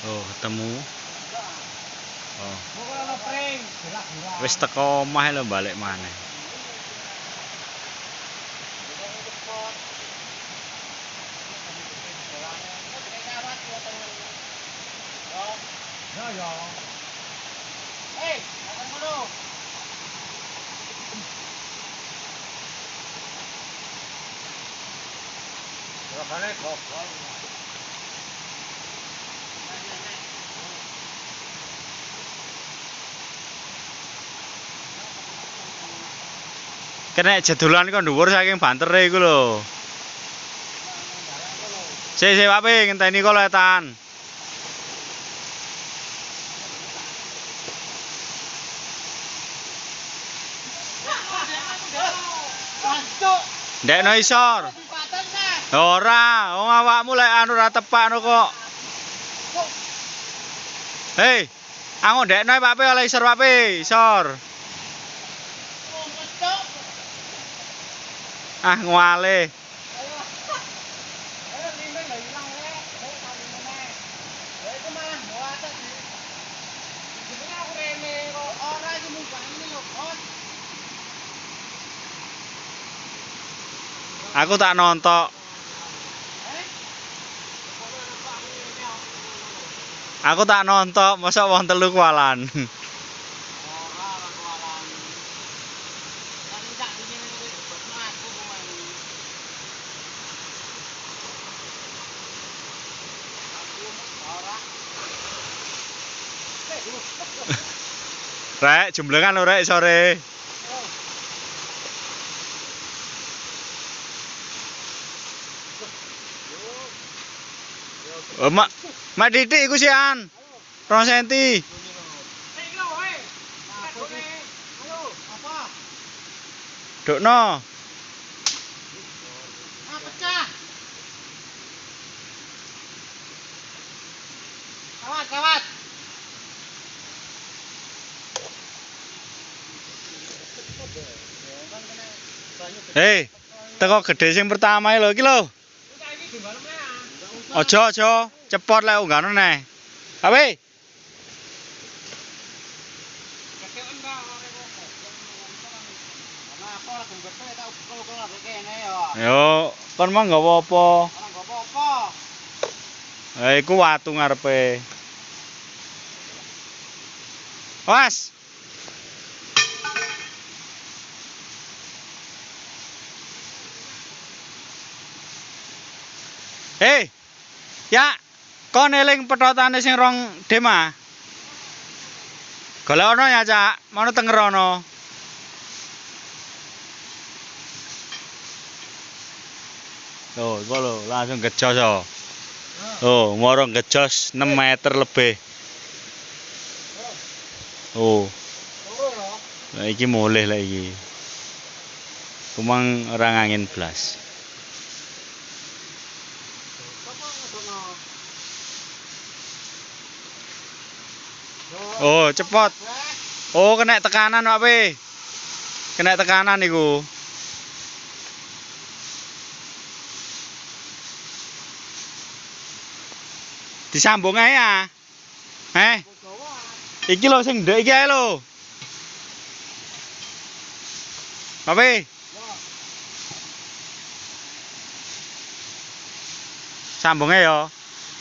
Oh, ketemu. Oh. Wis teko omah lho balik maneh. Kena jedolan kok dhuwur saking bantere iku lho. Sik Pak Pi, ngenteni kok letan. Ndekno isor. Ora, wong awakmu lek anu ora tepakno kok. Hei, aku ndekno Pak Pi oleh isor Pak Pi, isor. Ah ngwale. Aku tak nontok. Aku tak nontok, masa wong telu kualan. Rek, jemblengan lho rek sore. Oh, mak didik iku sian. 2 cm. Dokno. Pecah. Kawat. Hei, teko gede sing pertama lho iki lho. Aja, cepot lek unggahno neh. Awe. Yo, kon mah nggawa apa? Ha iku watu ngarepe. Was. Hei. Ya, kon eling petotane sing rong dema. Golek ono ya, Cak. Mono tengerono. Tuh, iku lho, langsung gejos yo. Oh, moro gejos 6 meter lebih. Oh. Lah iki mulih lah iki. Kumang ora angin blas. Oh, cepot. Oh, kena tekanan Pak Pi. Kena tekanan iku. Disambung ae ya. Iki lho sing ndek iki ae lho. Pak Pi. Sambunge ya.